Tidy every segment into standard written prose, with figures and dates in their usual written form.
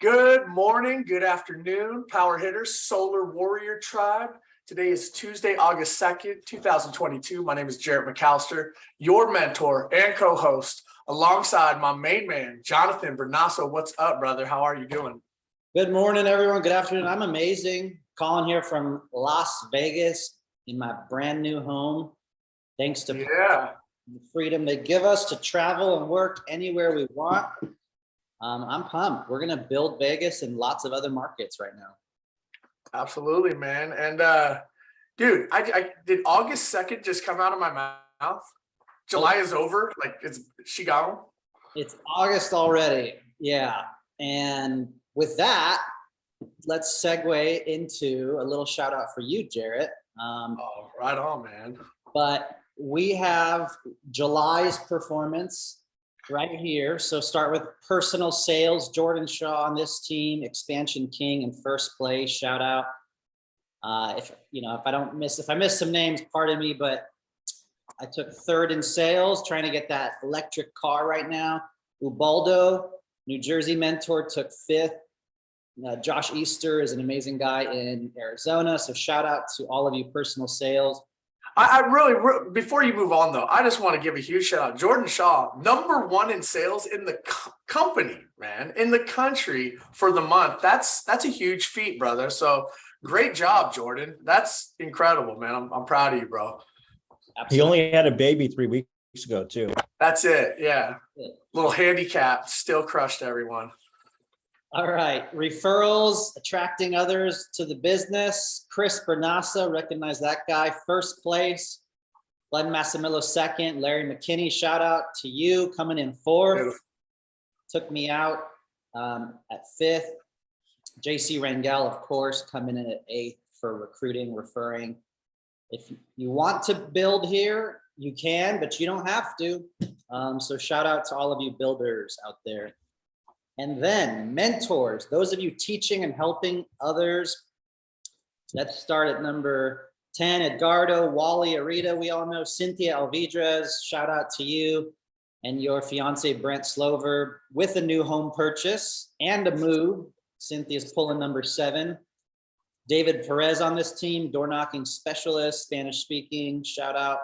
Good morning, good afternoon, power hitters, solar warrior tribe. Today is Tuesday, August 2nd, 2022. My name is Jarrett McAllister, your mentor and co-host, alongside my main man, Jonathan Bernasso. What's up, brother? How are you doing? Good morning, everyone. Good afternoon. I'm amazing. Calling here from Las Vegas in my brand new home. Thanks to the freedom they give us to travel and work anywhere we want. I'm pumped. We're going to build Vegas and lots of other markets right now. Absolutely, man. And dude, I did August 2nd just come out of my mouth? July is over. Like, she gone? It's August already. Yeah. And with that, let's segue into a little shout out for you, Jarrett. Right on, man. But we have July's performance right here. So start with personal sales. Jordan Shaw on this team, Expansion King in first place. Shout out. If I miss some names, pardon me, but I took third in sales, trying to get that electric car right now. Ubaldo, New Jersey mentor, took fifth. Josh Easter is an amazing guy in Arizona. So shout out to all of you personal sales. I really, before you move on though, I just want to give a huge shout out. Jordan Shaw, #1 in sales in the company, man, in the country for the month. That's a huge feat, brother. So great job, Jordan. That's incredible, man. I'm proud of you, bro. Absolutely. He only had a baby 3 weeks ago too. That's it. Yeah. Little handicap, still crushed everyone. All right, referrals, attracting others to the business. Chris Bernassa, recognize that guy, first place. Glenn Massimillo, second. Larry McKinney, shout out to you, coming in fourth. Beautiful. Took me out at fifth. JC Rangel, of course, coming in at eighth for recruiting, referring. If you want to build here, you can, but you don't have to. So shout out to all of you builders out there. And then mentors, those of you teaching and helping others. Let's start at number 10, Edgardo, Wally, Arita, we all know. Cynthia Alvidrez, shout out to you and your fiance, Brent Slover, with a new home purchase and a move. Cynthia's pulling number 7. David Perez on this team, door knocking specialist, Spanish speaking, shout out.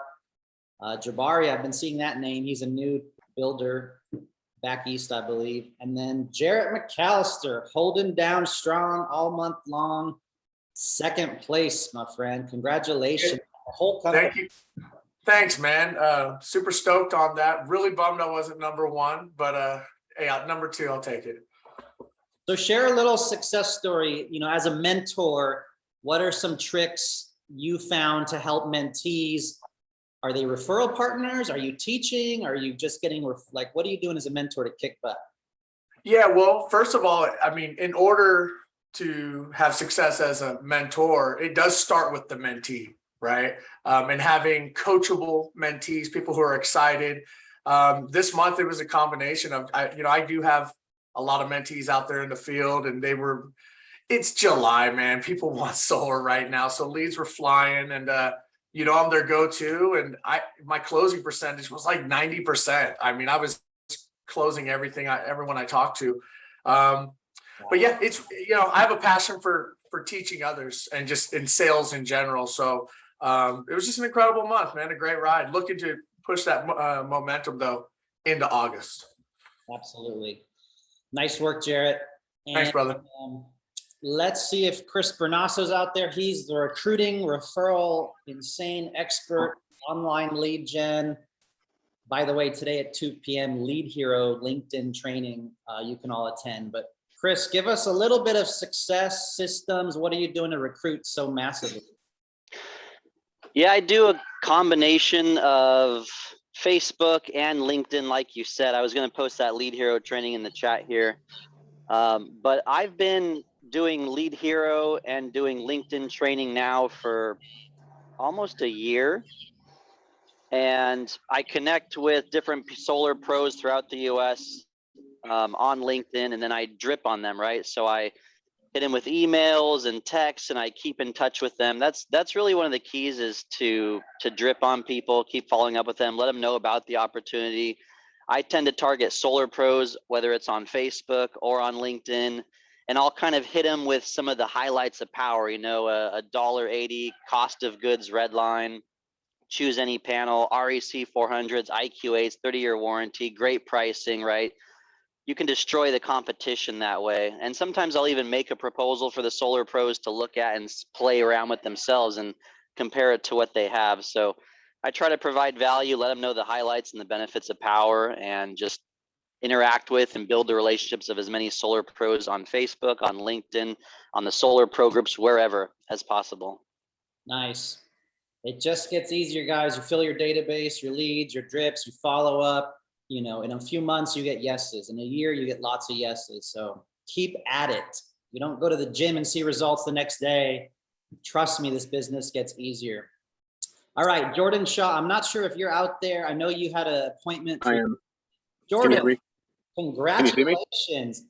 Jabari, I've been seeing that name. He's a new builder back east, I believe. And then Jarrett McAllister, holding down strong all month long. Second place, my friend. Congratulations. The whole company. Thank you. Thanks, man. Super stoked on that. Really bummed I wasn't #1, but hey, #2, I'll take it. So share a little success story. You know, as a mentor, what are some tricks you found to help mentees? Are they referral partners? Are you teaching? Are you just getting, what are you doing as a mentor to kick butt? Yeah, well, first of all, I mean, in order to have success as a mentor, it does start with the mentee, right? And having coachable mentees, people who are excited. This month, it was a combination of, I do have a lot of mentees out there in the field, and it's July, man. People want solar right now. So leads were flying, and, I'm their go-to, and my closing percentage was like 90%. I mean, I was closing everyone I talked to. But yeah, it's, I have a passion for teaching others and just in sales in general. So it was just an incredible month, man. A great ride. Looking to push that momentum though into August. Absolutely. Nice work, Jarrett. Thanks, brother. Let's see if Chris Bernasso's out there. He's the recruiting, referral, insane expert, online lead gen. By the way, today at 2 p.m., Lead Hero LinkedIn training, you can all attend. But Chris, give us a little bit of success systems. What are you doing to recruit so massively? Yeah, I do a combination of Facebook and LinkedIn, like you said. I was going to post that Lead Hero training in the chat here. But I've been doing Lead Hero and doing LinkedIn training now for almost a year. And I connect with different solar pros throughout the US on LinkedIn, and then I drip on them, right? So I hit them with emails and texts, and I keep in touch with them. That's really one of the keys, is to drip on people, keep following up with them, let them know about the opportunity. I tend to target solar pros, whether it's on Facebook or on LinkedIn. and I'll kind of hit them with some of the highlights of power, a $1.80 cost of goods red line, choose any panel, REC 400s, IQ8s, 30-year warranty, great pricing, right? You can destroy the competition that way. And sometimes I'll even make a proposal for the solar pros to look at and play around with themselves and compare it to what they have. So I try to provide value, let them know the highlights and the benefits of power, and just interact with and build the relationships of as many solar pros on Facebook, on LinkedIn, on the solar pro groups, wherever as possible. Nice. It just gets easier, guys. You fill your database, your leads, your drips, you follow up. In a few months, you get yeses. In a year, you get lots of yeses. So keep at it. You don't go to the gym and see results the next day. Trust me, this business gets easier. All right, Jordan Shaw, I'm not sure if you're out there. I know you had an appointment. I am. Jordan, congratulations.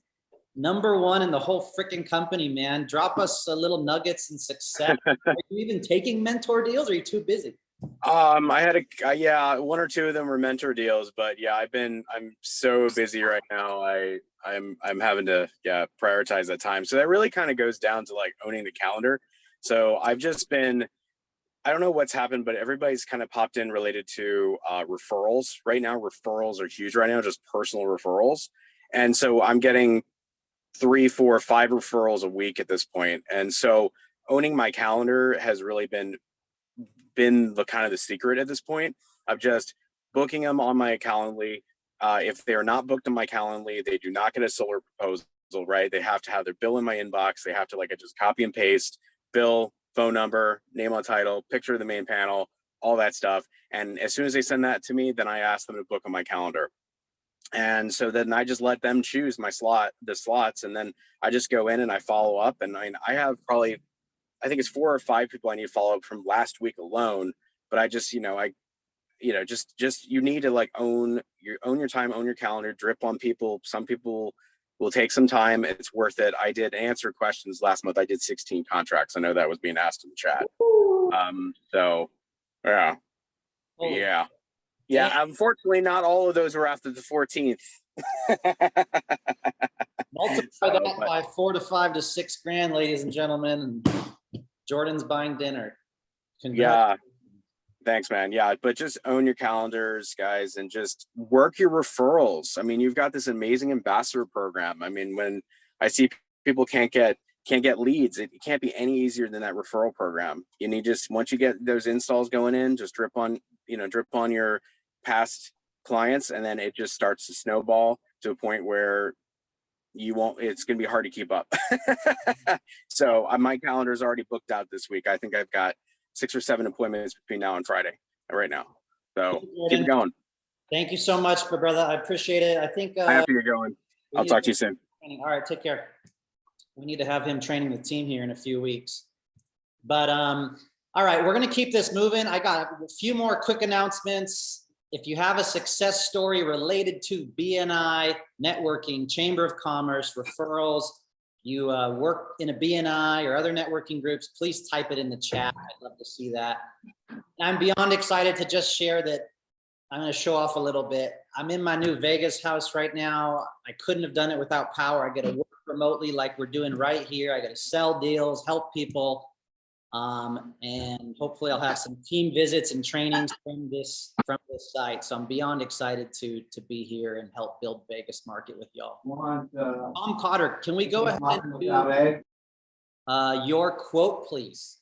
#1 in the whole freaking company, man. Drop us a little nuggets and success. Are you even taking mentor deals, or are you too busy? I had yeah, 1 or 2 of them were mentor deals, but yeah, I'm so busy right now. I'm having to prioritize that time. So that really kind of goes down to like owning the calendar. So I've just been, I don't know what's happened, but everybody's kind of popped in related to referrals right now. Referrals are huge right now, just personal referrals. And so I'm getting 3, 4, 5 referrals a week at this point. And so owning my calendar has really been the kind of the secret at this point of just booking them on my Calendly. If they're not booked on my Calendly, they do not get a solar proposal, right? They have to have their bill in my inbox. They have to just copy and paste bill, phone number, name on title, picture of the main panel, all that stuff. And as soon as they send that to me, then I ask them to book on my calendar. And so then I just let them choose the slots, and then I just go in and I follow up. And I have probably, I think it's 4 or 5 people I need to follow up from last week alone. But I just, just you need to own your time, own your calendar, drip on people. Some people will take some time. It's worth it. I did answer questions last month. I did 16 contracts. I know that was being asked in the chat. So yeah. Oh. Yeah. Unfortunately, not all of those were after the 14th. Multiply that by 4 to 5 to 6 grand, ladies and gentlemen. And Jordan's buying dinner. Yeah. Thanks, man. Yeah, but just own your calendars, guys, and just work your referrals. I mean, you've got this amazing ambassador program. I mean, when I see people can't get leads, it can't be any easier than that referral program. You need once you get those installs going in, just drip on your past clients, and then it just starts to snowball to a point where it's going to be hard to keep up. So my calendar is already booked out this week. I think I've got 6 or 7 appointments between now and Friday right now. So keep it going. Thank you so much, brother. I appreciate it. I think happy you're going. I'll talk to you soon. All right, take care. We need to have him training the team here in a few weeks. But all right, we're going to keep this moving. I got a few more quick announcements. If you have a success story related to BNI networking, Chamber of Commerce, referrals, you work in a BNI or other networking groups, please type it in the chat. I'd love to see that. And I'm beyond excited to just share that I'm going to show off a little bit. I'm in my new Vegas house right now. I couldn't have done it without power. I get to work remotely like we're doing right here. I got to sell deals, help people. And hopefully I'll have some team visits and trainings from this site. So I'm beyond excited to be here and help build Vegas market with y'all. Tom Cotter, can we go ahead and do your quote, please?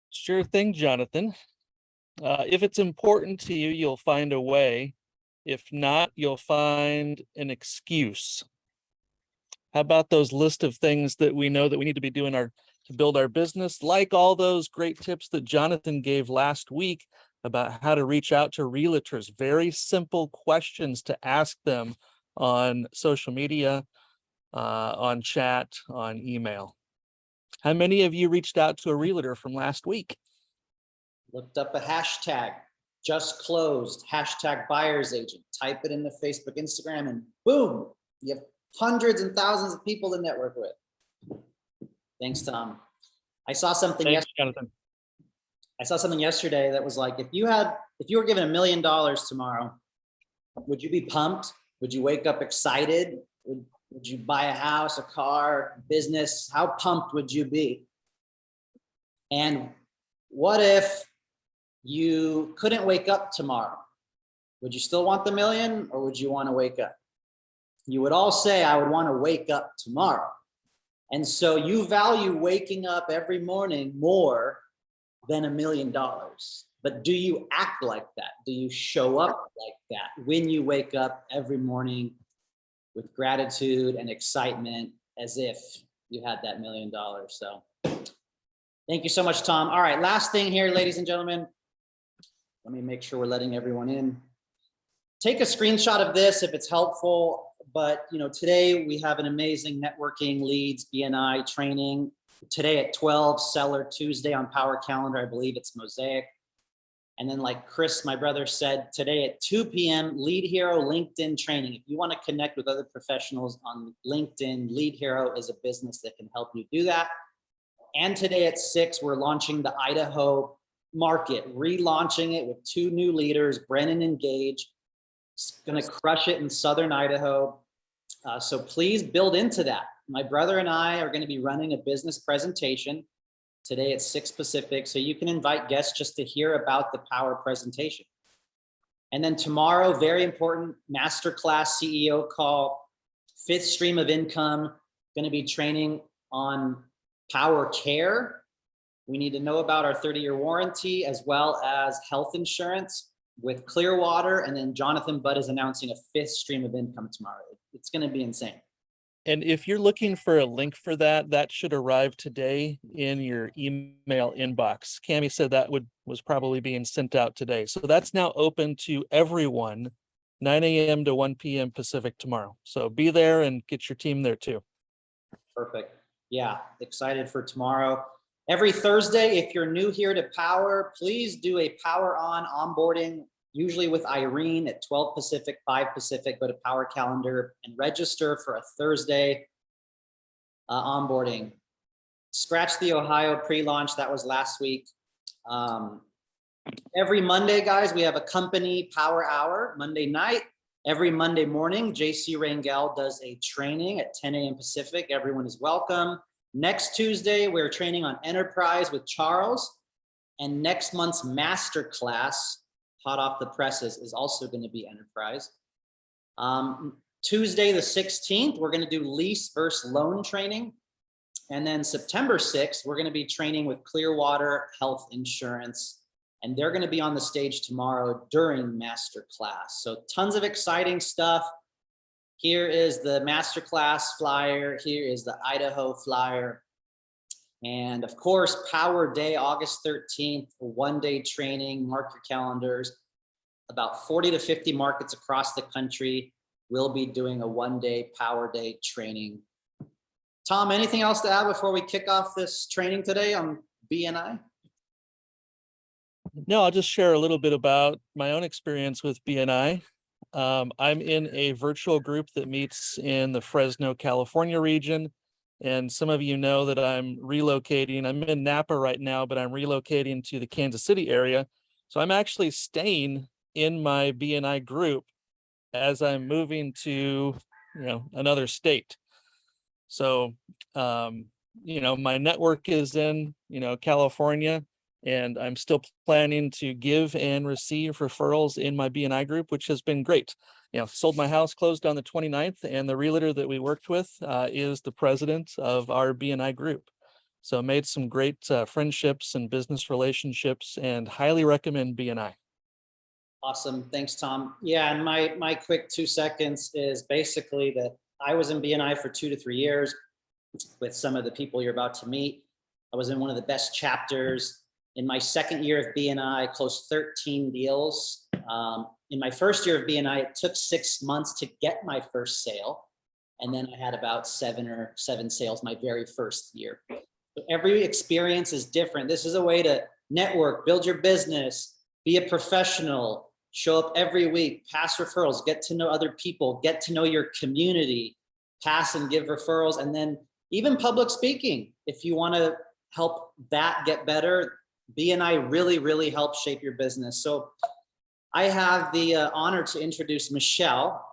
Sure thing, Jonathan. If it's important to you, you'll find a way. If not, you'll find an excuse. How about those list of things that we know that we need to be doing to build our business, like all those great tips that Jonathan gave last week about how to reach out to realtors, very simple questions to ask them on social media, on chat, on email. How many of you reached out to a realtor from last week? Looked up a hashtag, just closed, hashtag buyer's agent, type it in the Facebook, Instagram, and boom, you have hundreds and thousands of people to network with. Thanks, Tom. I saw something yesterday that was like, if you were given $1 million tomorrow, would you be pumped? Would you wake up excited? Would you buy a house, a car, business? How pumped would you be? And what if you couldn't wake up tomorrow? Would you still want the million, or would you want to wake up? You would all say, I would want to wake up tomorrow. And so you value waking up every morning more than $1 million. But do you act like that? Do you show up like that when you wake up every morning with gratitude and excitement as if you had that $1 million? So thank you so much, Tom. All right, last thing here, ladies and gentlemen. Let me make sure we're letting everyone in. Take a screenshot of this if it's helpful. But today we have an amazing networking leads BNI training. Today at 12, Seller Tuesday on Power Calendar. I believe it's Mosaic. And then like Chris, my brother, said, today at 2 p.m., Lead Hero LinkedIn training. If you want to connect with other professionals on LinkedIn, Lead Hero is a business that can help you do that. And today at 6, we're launching the Idaho market, relaunching it with 2 new leaders, Brennan and Gage. It's going to crush it in Southern Idaho. So please build into that. My brother and I are going to be running a business presentation today at 6 Pacific. So you can invite guests just to hear about the power presentation. And then tomorrow, very important masterclass CEO call, 5th stream of income, going to be training on power care. We need to know about our 30-year warranty as well as health insurance with Clearwater. And then Jonathan Budd is announcing a 5th stream of income tomorrow. It's going to be insane. And if you're looking for a link for that, that should arrive today in your email inbox. Cami said that was probably being sent out today. So that's now open to everyone, 9 a.m. to 1 p.m. Pacific tomorrow. So be there and get your team there too. Perfect. Yeah, excited for tomorrow. Every Thursday, if you're new here to Power, please do a Power On onboarding, usually with Irene at 12 Pacific, 5 Pacific. Go to Power Calendar and register for a Thursday onboarding. Scratch the Ohio pre-launch. That was last week. Every Monday, guys, we have a company power hour Monday night. Every Monday morning, JC Rangel does a training at 10 a.m. Pacific. Everyone is welcome. Next Tuesday, we're training on enterprise with Charles. And next month's masterclass, hot off the presses, is also going to be enterprise. Tuesday, the 16th, we're going to do lease versus loan training. And then September 6th, we're going to be training with Clearwater Health Insurance. And they're going to be on the stage tomorrow during masterclass. So tons of exciting stuff. Here is the masterclass flyer. Here is the Idaho flyer. And of course, Power Day, August 13th, a one-day training. Mark your calendars. About 40 to 50 markets across the country will be doing a one-day Power Day training. Tom, anything else to add before we kick off this training today on BNI? No, I'll just share a little bit about my own experience with BNI. I'm in a virtual group that meets in the Fresno, California region. And some of you know that I'm relocating. I'm in Napa right now, but I'm relocating to the Kansas City area. So I'm actually staying in my BNI group as I'm moving to, another state. So, my network is in, California, and I'm still planning to give and receive referrals in my BNI group, which has been great. Sold my house, closed on the 29th, and the realtor that we worked with is the president of our BNI group. So made some great friendships and business relationships, and highly recommend BNI. Awesome. Thanks, Tom. Yeah, and my quick 2 seconds is basically that I was in BNI for 2 to 3 years with some of the people you're about to meet. I was in one of the best chapters. In my second year of BNI, I closed 13 deals. In my first year of BNI, it took 6 months to get my first sale. And then I had about seven sales my very first year. So every experience is different. This is a way to network, build your business, be a professional, show up every week, pass referrals, get to know other people, get to know your community, pass and give referrals, and then even public speaking. If you want to help that get better, BNI really, really helps shape your business. So I have the honor to introduce Michelle,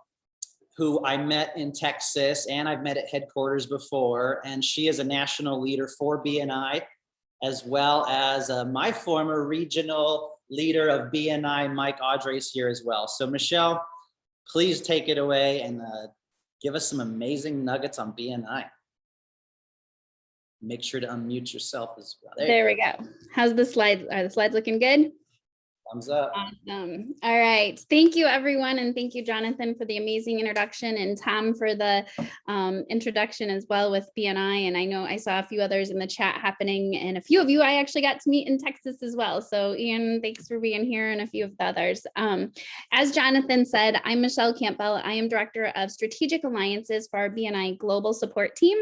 who I met in Texas, and I've met at headquarters before, and she is a national leader for BNI, as well as my former regional leader of BNI, Mike Audrey's here as well. So Michelle, please take it away and give us some amazing nuggets on BNI. Make sure to unmute yourself as well. There we go. How's the slides? Are the slides looking good? Thumbs up. Awesome. All right. Thank you, everyone. And thank you, Jonathan, for the amazing introduction, and Tom for the introduction as well with BNI. And I know I saw a few others in the chat happening, and a few of you I actually got to meet in Texas as well. So Ian, thanks for being here, and a few of the others. As Jonathan said, I'm Michelle Campbell. I am Director of Strategic Alliances for our BNI Global Support Team.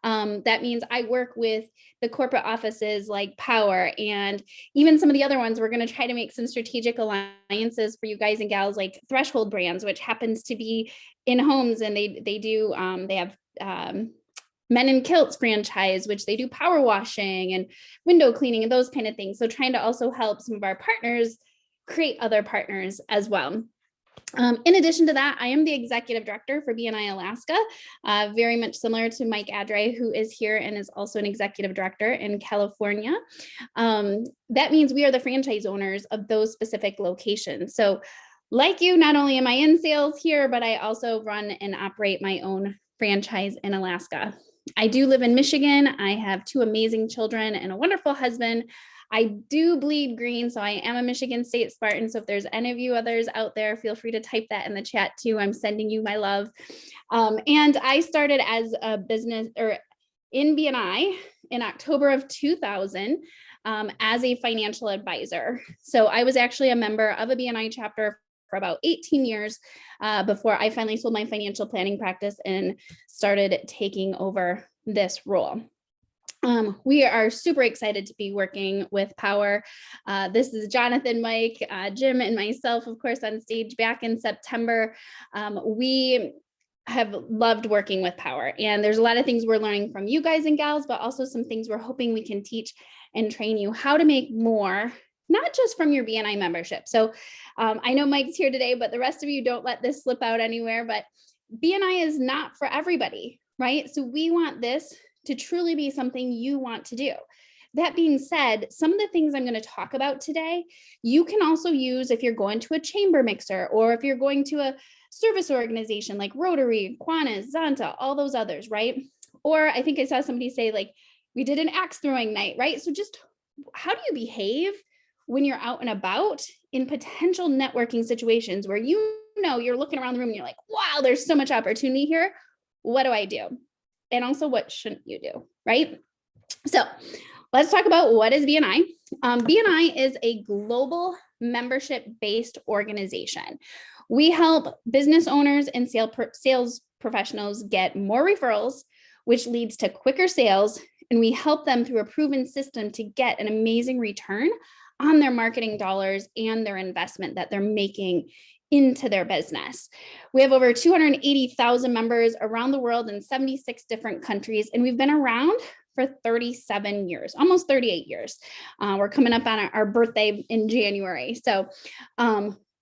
That means I work with the corporate offices like Power and even some of the other ones. We're going to try to make some strategic alliances for you guys and gals, like Threshold Brands, which happens to be in homes, and they have Men in Kilts franchise, which they do power washing and window cleaning and those kind of things. So trying to also help some of our partners create other partners as well. In addition to that, I am the executive director for BNI Alaska, very much similar to Mike Adre, who is here and is also an executive director in California. That means we are the franchise owners of those specific locations. So like you, not only am I in sales here, but I also run and operate my own franchise in Alaska. I do live in Michigan. I have 2 amazing children and a wonderful husband. I do bleed green, so I am a Michigan State Spartan. So if there's any of you others out there, feel free to type that in the chat too. I'm sending you my love. And I started as a business or in BNI in October of 2000 as a financial advisor. So I was actually a member of a BNI chapter for about 18 years before I finally sold my financial planning practice and started taking over this role. We are super excited to be working with Power. This is Jonathan, Mike, Jim, and myself, of course, on stage back in September. We have loved working with Power, and there's a lot of things we're learning from you guys and gals, but also some things we're hoping we can teach and train you how to make more, not just from your BNI membership. So I know Mike's here today, but the rest of you, don't let this slip out anywhere, but BNI is not for everybody, right? So we want this to truly be something you want to do. That being said, some of the things I'm going to talk about today, you can also use if you're going to a chamber mixer, or if you're going to a service organization like Rotary, Kiwanis, Zonta, all those others, right? Or I think I saw somebody say, like, we did an axe throwing night, right? So just how do you behave when you're out and about in potential networking situations where you're looking around the room and you're like, wow, there's so much opportunity here. What do I do? And also, what shouldn't you do, right? So let's talk about what is BNI. BNI is a global membership-based organization. We help business owners and sales professionals get more referrals, which leads to quicker sales, and we help them through a proven system to get an amazing return on their marketing dollars and their investment that they're making into their business. We have over 280,000 members around the world in 76 different countries, and we've been around for 37 years, almost 38 years. We're coming up on our birthday in January. So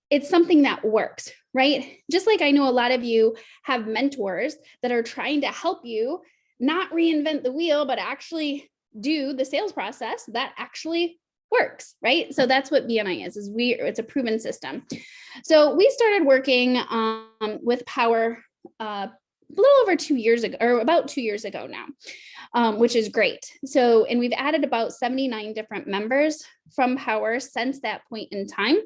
it's something that works, right? Just like I know a lot of you have mentors that are trying to help you not reinvent the wheel, but actually do the sales process that actually works, right? So that's what BNI is it's a proven system. So we started working with Power a little over 2 years ago, or about 2 years ago now, which is great. So, and we've added about 79 different members from Power since that point in time.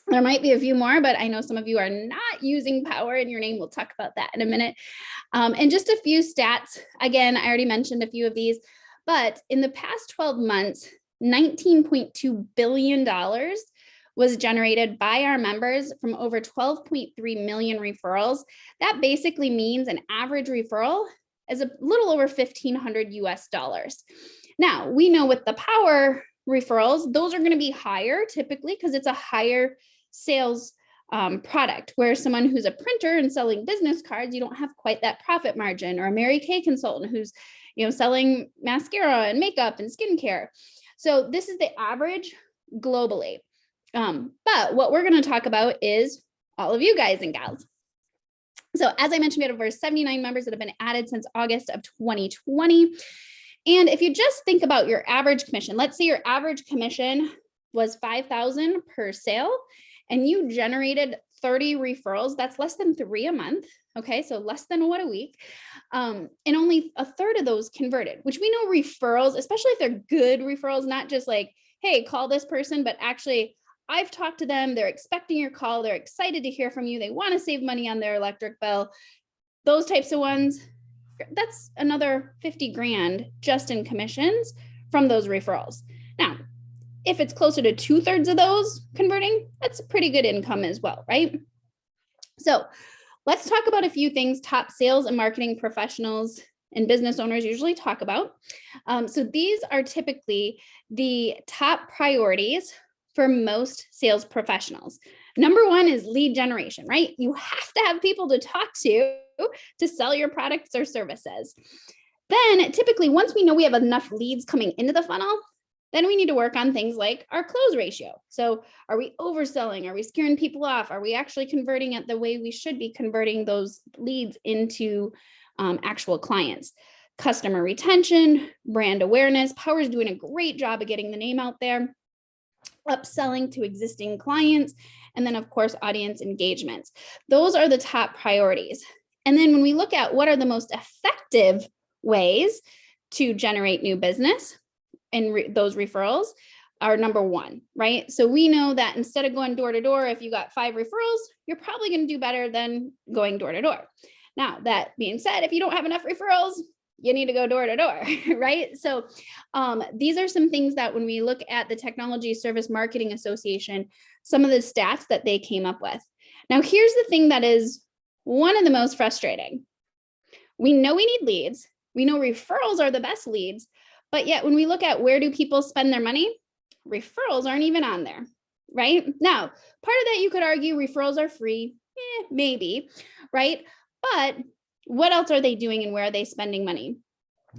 There might be a few more, but I know some of you are not using Power in your name. We'll talk about that in a minute. And just a few stats. Again, I already mentioned a few of these, but in the past 12 months, $19.2 billion was generated by our members from over 12.3 million referrals. That basically means an average referral is a little over $1,500 US. Now, we know with the Power referrals, those are going to be higher typically because it's a higher sales product, where someone who's a printer and selling business cards, you don't have quite that profit margin, or a Mary Kay consultant who's selling mascara and makeup and skincare. So this is the average globally. But what we're going to talk about is all of you guys and gals. So as I mentioned, we had over 79 members that have been added since August of 2020. And if you just think about your average commission, let's say your average commission was $5,000 per sale and you generated 30 referrals, that's less than 3 a month. Okay, so less than 1 a week. And only a third of those converted, which we know referrals, especially if they're good referrals, not just like, hey, call this person, but actually I've talked to them, they're expecting your call, they're excited to hear from you, they want to save money on their electric bill. Those types of ones, that's another 50 grand just in commissions from those referrals. Now, if it's closer to 2/3 of those converting, that's pretty good income as well, right? So let's talk about a few things top sales and marketing professionals and business owners usually talk about. So these are typically the top priorities for most sales professionals. Number one is lead generation, right? You have to have people to talk to sell your products or services. Then typically, once we know we have enough leads coming into the funnel, then we need to work on things like our close ratio. So are we overselling? Are we scaring people off? Are we actually converting it the way we should be converting those leads into actual clients? Customer retention, brand awareness. Power's doing a great job of getting the name out there. Upselling to existing clients, and then of course, audience engagements. Those are the top priorities. And then when we look at what are the most effective ways to generate new business and those referrals are number one, right? So we know that instead of going door to door, if you got 5 referrals, you're probably going to do better than going door to door. Now, that being said, if you don't have enough referrals, you need to go door to door, right? So these are some things that when we look at the Technology Service Marketing Association, some of the stats that they came up with. Now, here's the thing that is one of the most frustrating. We know we need leads. We know referrals are the best leads, but yet when we look at where do people spend their money, referrals aren't even on there, right? Now, part of that you could argue referrals are free, maybe, right? But what else are they doing and where are they spending money?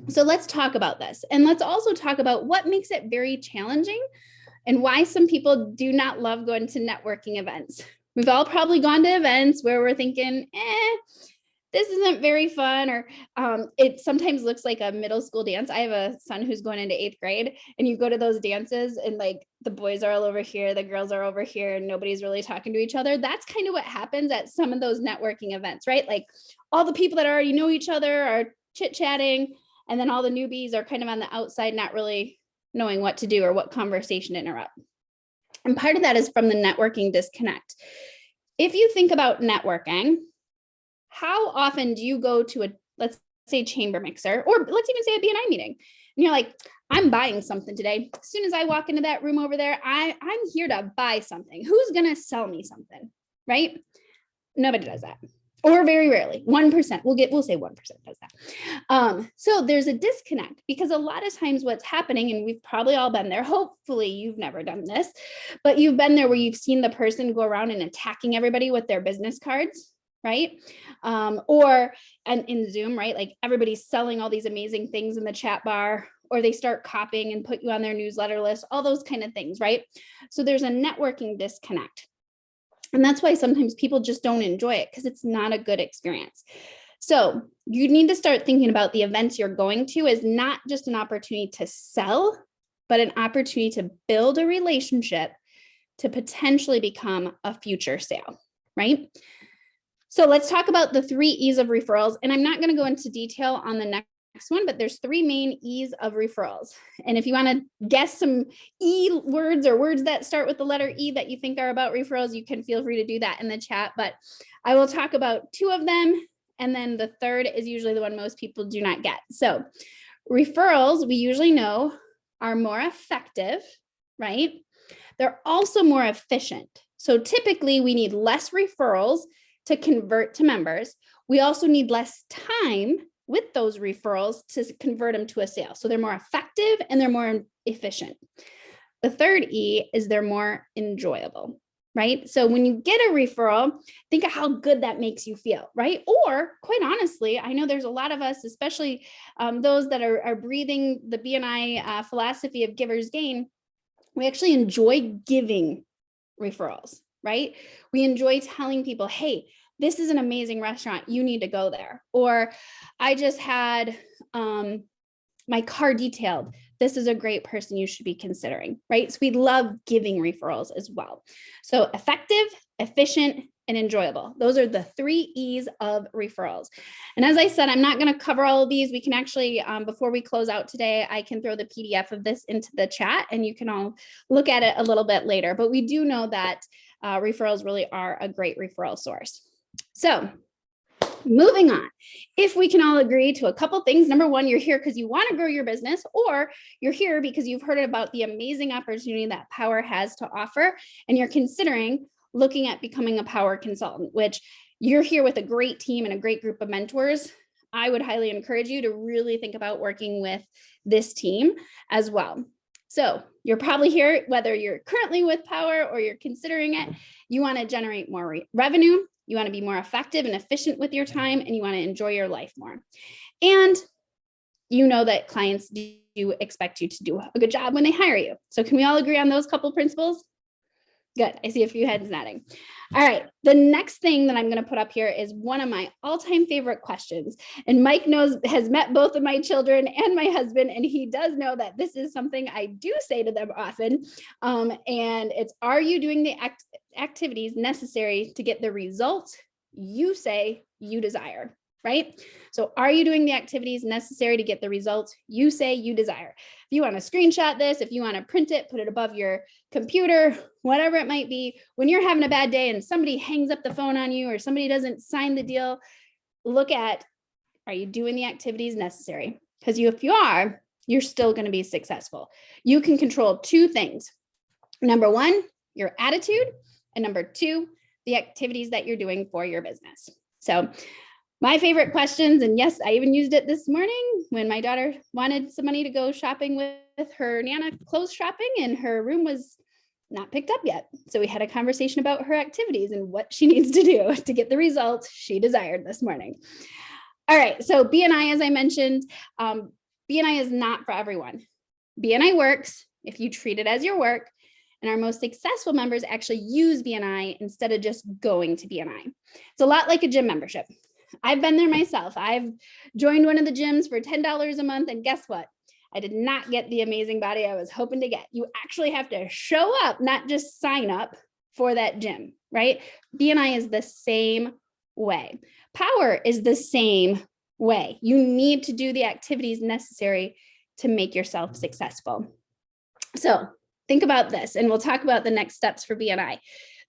So let's talk about this. And let's also talk about what makes it very challenging and why some people do not love going to networking events. We've all probably gone to events where we're thinking, this isn't very fun, or it sometimes looks like a middle school dance. I have a son who's going into 8th grade, and you go to those dances and like the boys are all over here, the girls are over here, and nobody's really talking to each other. That's kind of what happens at some of those networking events, right? Like all the people that already know each other are chit-chatting, and then all the newbies are kind of on the outside, not really knowing what to do or what conversation to interrupt. And part of that is from the networking disconnect. If you think about networking, how often do you go to a, let's say, chamber mixer, or let's even say a BNI meeting, and you're like, I'm buying something today. As soon as I walk into that room over there, I'm here to buy something. Who's going to sell me something, right? Nobody does that. Or very rarely, 1%. We'll say 1% does that. So there's a disconnect because a lot of times what's happening, and we've probably all been there, hopefully you've never done this, but you've been there where you've seen the person go around and attacking everybody with their business cards, right? And in Zoom, right? Like everybody's selling all these amazing things in the chat bar, or they start copying and put you on their newsletter list, all those kind of things, right? So there's a networking disconnect. And that's why sometimes people just don't enjoy it because it's not a good experience. So you need to start thinking about the events you're going to as not just an opportunity to sell, but an opportunity to build a relationship to potentially become a future sale, right? So let's talk about the 3 E's of referrals. And I'm not going to go into detail on the next one, but there's 3 main E's of referrals. And if you want to guess some E words or words that start with the letter E that you think are about referrals, you can feel free to do that in the chat. But I will talk about 2 of them. And then the third is usually the one most people do not get. So referrals, we usually know, are more effective, right? They're also more efficient. So typically we need less referrals to convert to members. We also need less time with those referrals to convert them to a sale. So they're more effective and they're more efficient. The third E is they're more enjoyable, right? So when you get a referral, think of how good that makes you feel, right? Or quite honestly, I know there's a lot of us, especially those that are breathing the BNI philosophy of giver's gain. We actually enjoy giving referrals, right? We enjoy telling people, hey, this is an amazing restaurant, you need to go there. Or I just had my car detailed. This is a great person you should be considering, right? So we love giving referrals as well. So effective, efficient, and enjoyable. Those are the 3 E's of referrals. And as I said, I'm not going to cover all of these. We can actually, before we close out today, I can throw the PDF of this into the chat and you can all look at it a little bit later. But we do know that referrals really are a great referral source. So moving on, if we can all agree to a couple things. Number one, you're here because you want to grow your business, or you're here because you've heard about the amazing opportunity that Power has to offer, and you're considering looking at becoming a Power consultant, which you're here with a great team and a great group of mentors. I would highly encourage you to really think about working with this team as well. So you're probably here, whether you're currently with Power or you're considering it, you want to generate more revenue, you want to be more effective and efficient with your time, and you want to enjoy your life more. And you know that clients do expect you to do a good job when they hire you. So can we all agree on those couple principles? Good. I see a few heads nodding. All right. The next thing that I'm going to put up here is one of my all-time favorite questions. And Mike has met both of my children and my husband, and he does know that this is something I do say to them often. And it's, are you doing the activities necessary to get the results you say you desire? Right? So are you doing the activities necessary to get the results you say you desire? If you want to screenshot this, if you want to print it, put it above your computer, whatever it might be, when you're having a bad day and somebody hangs up the phone on you or somebody doesn't sign the deal, look at, are you doing the activities necessary? Because if you are, you're still going to be successful. You can control 2 things. Number 1, your attitude, and number 2, the activities that you're doing for your business. So my favorite questions, and yes, I even used it this morning when my daughter wanted some money to go shopping with her Nana clothes shopping, and her room was not picked up yet. So we had a conversation about her activities and what she needs to do to get the results she desired this morning. All right, so BNI, as I mentioned, BNI is not for everyone. BNI works if you treat it as your work, and our most successful members actually use BNI instead of just going to BNI. It's a lot like a gym membership. I've been there myself. I've joined one of the gyms for $10 a month, and guess what? I did not get the amazing body I was hoping to get. You actually have to show up, not just sign up for that gym, right? BNI is the same way. Power is the same way. You need to do the activities necessary to make yourself successful. So think about this, and we'll talk about the next steps for BNI.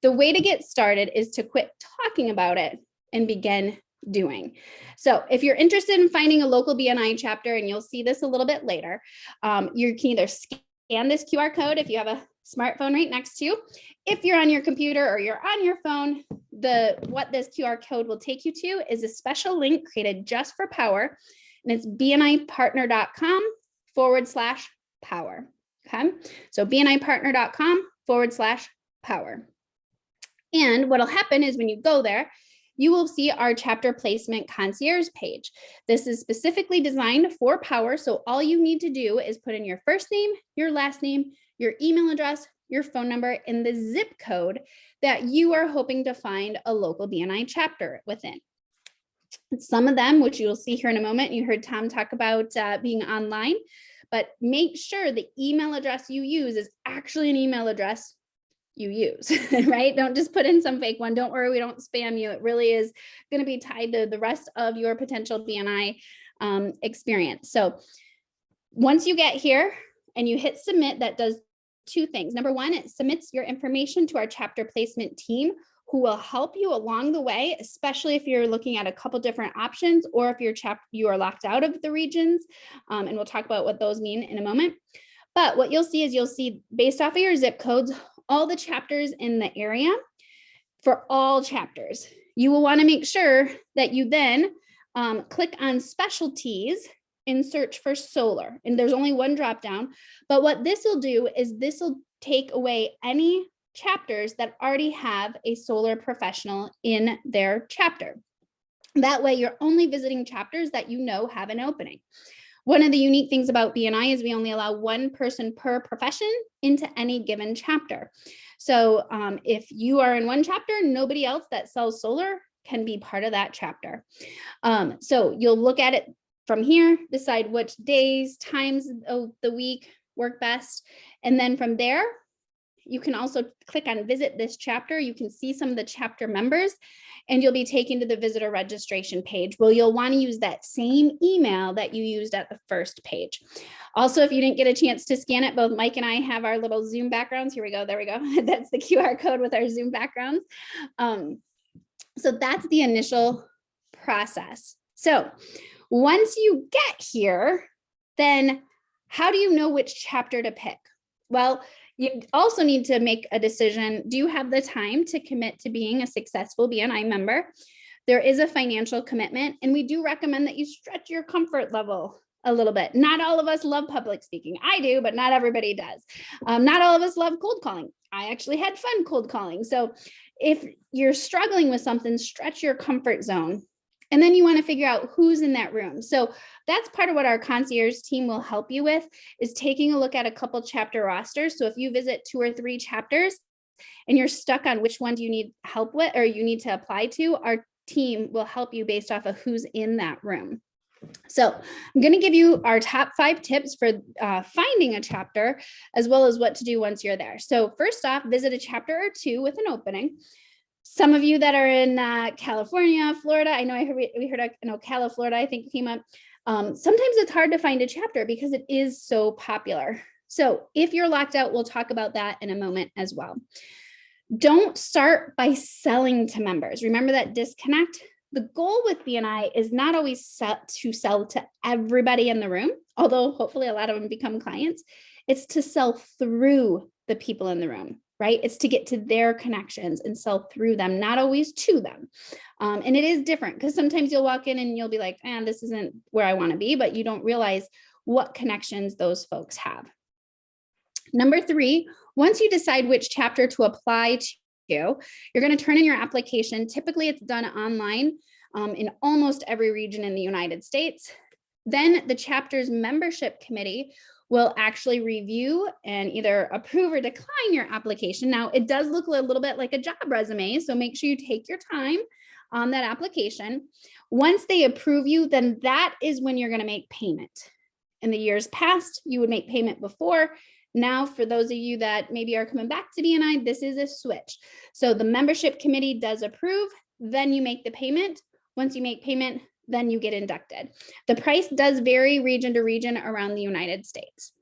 The way to get started is to quit talking about it and begin doing. So if you're interested in finding a local BNI chapter, and you'll see this a little bit later, you can either scan this QR code if you have a smartphone right next to you. If you're on your computer or you're on your phone, what this QR code will take you to is a special link created just for Power, and it's bnipartner.com/power. Okay, so bnipartner.com/power. And what'll happen is when you go there, you will see our chapter placement concierge page. This is specifically designed for Power. So all you need to do is put in your first name, your last name, your email address, your phone number, and the zip code that you are hoping to find a local BNI chapter within. Some of them, which you'll see here in a moment, you heard Tom talk about being online, but make sure the email address you use is actually an email address you use, right? Don't just put in some fake one. Don't worry, we don't spam you. It really is going to be tied to the rest of your potential BNI experience. So once you get here and you hit submit, that does 2 things. Number 1, it submits your information to our chapter placement team, who will help you along the way, especially if you're looking at a couple different options, or if you are locked out of the regions. And we'll talk about what those mean in a moment. But what you'll see is based off of your zip codes, all the chapters in the area for all chapters. You will want to make sure that you then click on specialties and search for solar. And there's only one drop down. But what this will do is this will take away any chapters that already have a solar professional in their chapter. That way, you're only visiting chapters that you know have an opening. One of the unique things about BNI is we only allow 1 person per profession into any given chapter. So if you are in one chapter, nobody else that sells solar can be part of that chapter. So you'll look at it from here, decide which days, times of the week work best. And then from there, you can also click on visit this chapter. You can see some of the chapter members, and you'll be taken to the visitor registration page. Well, you'll want to use that same email that you used at the first page. Also, if you didn't get a chance to scan it, both Mike and I have our little Zoom backgrounds. Here we go. There we go. That's the QR code with our Zoom backgrounds. So that's the initial process. So once you get here, then how do you know which chapter to pick? Well, you also need to make a decision. Do you have the time to commit to being a successful BNI member? There is a financial commitment, and we do recommend that you stretch your comfort level a little bit. Not all of us love public speaking. I do, but not everybody does. Not all of us love cold calling. I actually had fun cold calling. So if you're struggling with something, stretch your comfort zone. And then you want to figure out who's in that room. So that's part of what our concierge team will help you with, is taking a look at a couple chapter rosters. So if you visit 2 or 3 chapters and you're stuck on which one do you need help with or you need to apply to, our team will help you based off of who's in that room. So I'm going to give you our top 5 tips for finding a chapter, as well as what to do once you're there. So first off, visit a chapter or 2 with an opening. Some of you that are in California, Florida, I know we heard Ocala, Florida, I think came up. Sometimes it's hard to find a chapter because it is so popular. So if you're locked out, we'll talk about that in a moment as well. Don't start by selling to members. Remember that disconnect? The goal with BNI is not always to sell to everybody in the room, although hopefully a lot of them become clients. It's to sell through the people in the room, right? It's to get to their connections and sell through them, not always to them. And it is different because sometimes you'll walk in and you'll be like, this isn't where I want to be, but you don't realize what connections those folks have. Number 3, once you decide which chapter to apply to, you're going to turn in your application. Typically, it's done online in almost every region in the United States. Then the chapter's membership committee will actually review and either approve or decline your application. Now, it does look a little bit like a job resume, so make sure you take your time on that application. Once they approve you, then that is when you're going to make payment. In the years past, you would make payment before. Now, for those of you that maybe are coming back to BNI, this is a switch. So the membership committee does approve, then you make the payment. Once you make payment, then you get inducted. The price does vary region to region around the United States.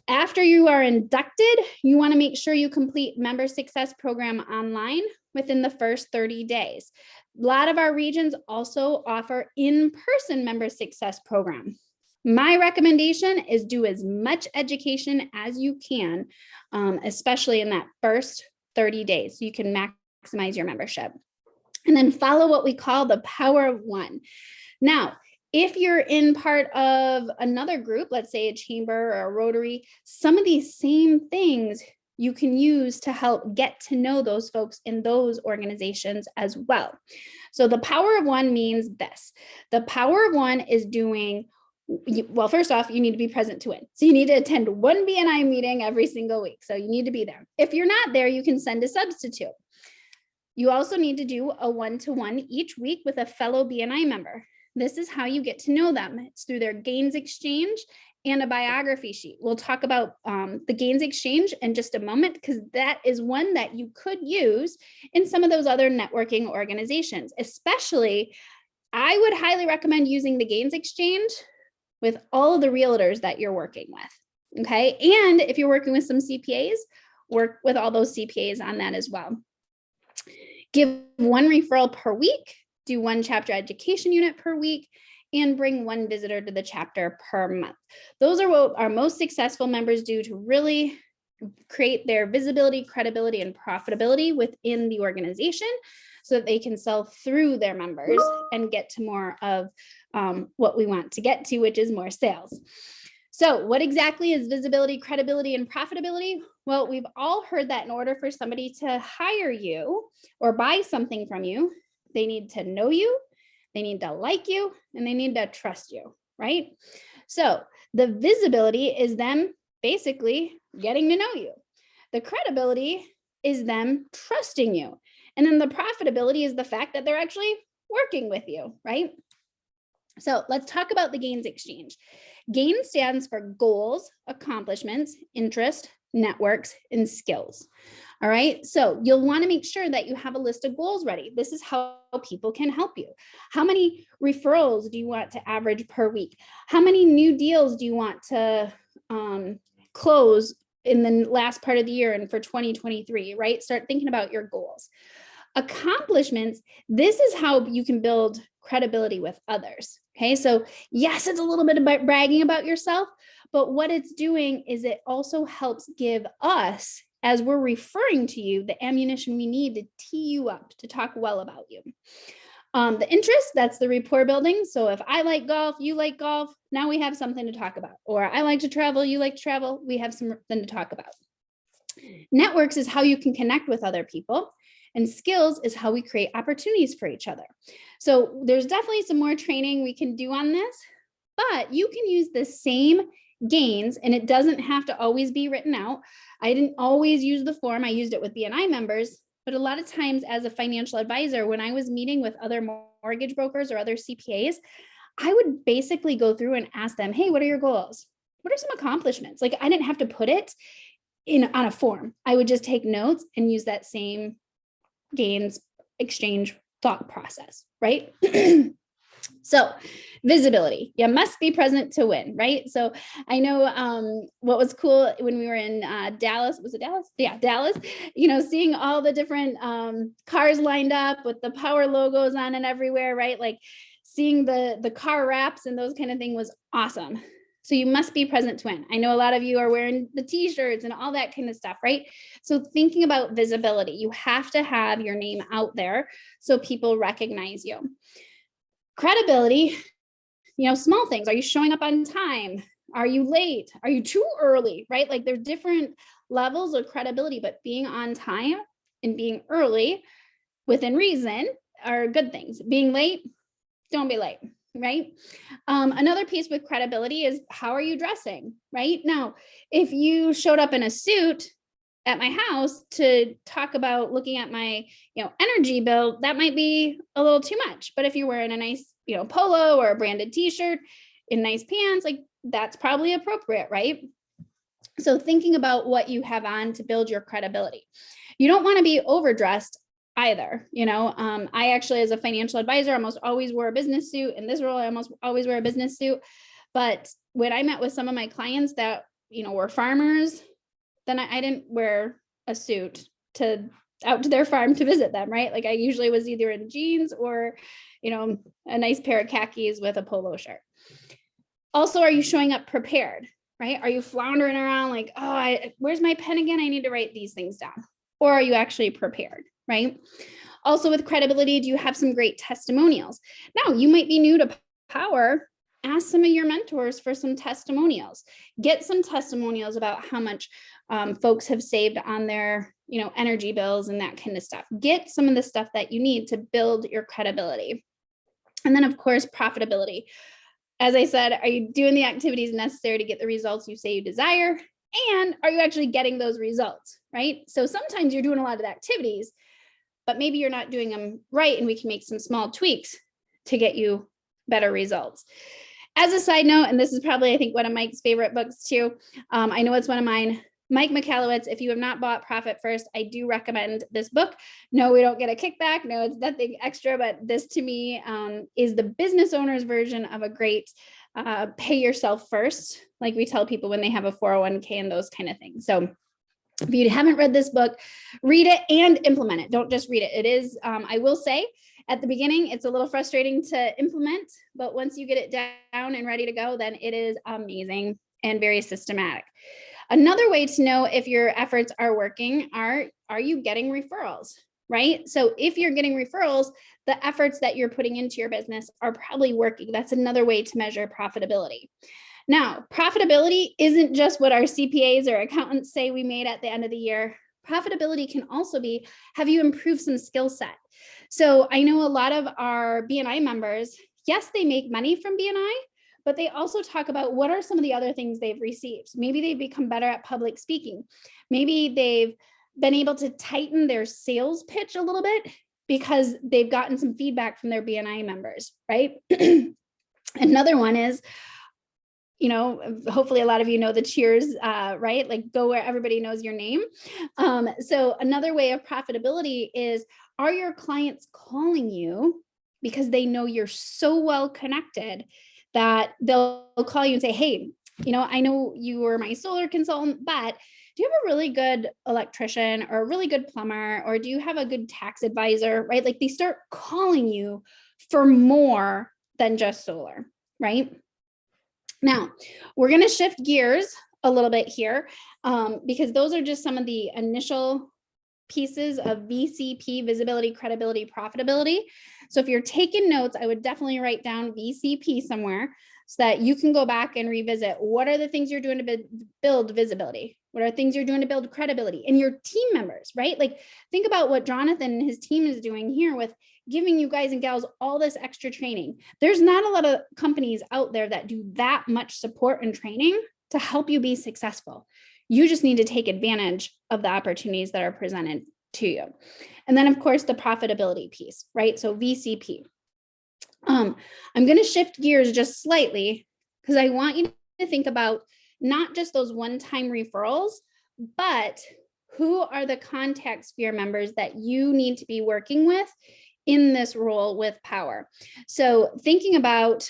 After you are inducted, you want to make sure you complete Member Success Program online within the first 30 days. A lot of our regions also offer in-person Member Success Program. My recommendation is do as much education as you can, especially in that first 30 days, so you can maximize your membership. And then follow what we call the Power of One. Now, if you're in part of another group, let's say a chamber or a Rotary, some of these same things you can use to help get to know those folks in those organizations as well. So the Power of One means this. The Power of One is doing, well, first off, you need to be present to win. So you need to attend one BNI meeting every single week. So you need to be there. If you're not there, you can send a substitute. You also need to do a one-to-one each week with a fellow BNI member. This is how you get to know them. It's through their gains exchange and a biography sheet. We'll talk about the gains exchange in just a moment, because that is one that you could use in some of those other networking organizations. Especially, I would highly recommend using the gains exchange with all of the realtors that you're working with, okay? And if you're working with some CPAs, work with all those CPAs on that as well. Give one referral per week, do one chapter education unit per week, and bring one visitor to the chapter per month. Those are what our most successful members do to really create their visibility, credibility, and profitability within the organization so that they can sell through their members and get to more of what we want to get to, which is more sales. So what exactly is visibility, credibility, and profitability? Well, we've all heard that in order for somebody to hire you or buy something from you, they need to know you, they need to like you, and they need to trust you, right? So the visibility is them basically getting to know you. The credibility is them trusting you. And then the profitability is the fact that they're actually working with you, right? So let's talk about the gains exchange. GAIN stands for goals, accomplishments, interest, networks, and skills. All right. So you'll want to make sure that you have a list of goals ready. This is how people can help you. How many referrals do you want to average per week? How many new deals do you want to close in the last part of the year and for 2023, right? Start thinking about your goals. Accomplishments, this is how you can build credibility with others. Okay, so yes, it's a little bit about bragging about yourself, but what it's doing is it also helps give us, as we're referring to you, the ammunition we need to tee you up, to talk well about you. The interest, that's the rapport building. So if I like golf, you like golf, now we have something to talk about. Or I like to travel, you like to travel, we have something to talk about. Networks is how you can connect with other people. And skills is how we create opportunities for each other. So there's definitely some more training we can do on this, but you can use the same gains, and it doesn't have to always be written out. I didn't always use the form. I used it with BNI members, but a lot of times as a financial advisor, when I was meeting with other mortgage brokers or other CPAs, I would basically go through and ask them, hey, what are your goals? What are some accomplishments? Like I didn't have to put it on a form. I would just take notes and use that same gains exchange thought process, right? So visibility, you must be present to win, right? So I know what was cool when we were in Dallas, was it Dallas? Yeah, Dallas, you know, seeing all the different cars lined up with the power logos on it everywhere, right? Like seeing the car wraps and those kind of thing was awesome. So you must be present to win. I know a lot of you are wearing the t-shirts and all that kind of stuff, right? So thinking about visibility, you have to have your name out there so people recognize you. Credibility, you know, small things. Are you showing up on time? Are you late? Are you too early, right? Like there's different levels of credibility, but being on time and being early within reason are good things. Being late, don't be late. Right? Another piece with credibility is how are you dressing, right? Now, if you showed up in a suit at my house to talk about looking at my, you know, energy bill, that might be a little too much. But if you're wearing a nice, you know, polo or a branded t-shirt in nice pants, like that's probably appropriate, right? So thinking about what you have on to build your credibility. You don't want to be overdressed either. You know, I actually, as a financial advisor, almost always wore a business suit. In this role, I almost always wear a business suit. But when I met with some of my clients that, you know, were farmers, then I didn't wear a suit out to their farm to visit them, right? Like I usually was either in jeans or, you know, a nice pair of khakis with a polo shirt. Also, are you showing up prepared, right? Are you floundering around like, oh, where's my pen again? I need to write these things down. Or are you actually prepared? Right? Also with credibility, do you have some great testimonials? Now, you might be new to Power. Ask some of your mentors for some testimonials. Get some testimonials about how much folks have saved on their, you know, energy bills and that kind of stuff. Get some of the stuff that you need to build your credibility. And then, of course, profitability. As I said, are you doing the activities necessary to get the results you say you desire? And are you actually getting those results, right? So sometimes you're doing a lot of activities, but maybe you're not doing them right, and we can make some small tweaks to get you better results. As a side note, and this is probably, I think, one of Mike's favorite books too. I know it's one of mine. Mike Michalowicz, if you have not bought Profit First, I do recommend this book. No, we don't get a kickback. No, it's nothing extra, but this to me is the business owner's version of a great pay yourself first, like we tell people when they have a 401k and those kind of things. So if you haven't read this book, read it and implement it. Don't just read it. It is, I will say, at the beginning, it's a little frustrating to implement, but once you get it down and ready to go, then it is amazing and very systematic. Another way to know if your efforts are working are you getting referrals, right? So if you're getting referrals, the efforts that you're putting into your business are probably working. That's another way to measure profitability. Now, profitability isn't just what our CPAs or accountants say we made at the end of the year. Profitability can also be, have you improved some skill set? So I know a lot of our BNI members, yes, they make money from BNI, but they also talk about what are some of the other things they've received. Maybe they've become better at public speaking. Maybe they've been able to tighten their sales pitch a little bit because they've gotten some feedback from their BNI members, right? Another one is, you know, hopefully a lot of you know the cheers, right? Like go where everybody knows your name. So another way of profitability is, are your clients calling you because they know you're so well connected that they'll call you and say, hey, you know, I know you were my solar consultant, but do you have a really good electrician or a really good plumber, or do you have a good tax advisor, right? Like they start calling you for more than just solar, right? Now, we're going to shift gears a little bit here because those are just some of the initial pieces of VCP, visibility, credibility, profitability. So if you're taking notes, I would definitely write down VCP somewhere so that you can go back and revisit what are the things you're doing to build visibility? What are things you're doing to build credibility in your team members, right? Like think about what Jonathan and his team is doing here with giving you guys and gals all this extra training. There's not a lot of companies out there that do that much support and training to help you be successful. You just need to take advantage of the opportunities that are presented to you. And then of course, the profitability piece, right? So VCP. I'm going to shift gears just slightly because I want you to think about not just those one-time referrals, but who are the contact sphere members that you need to be working with in this role with power. So thinking about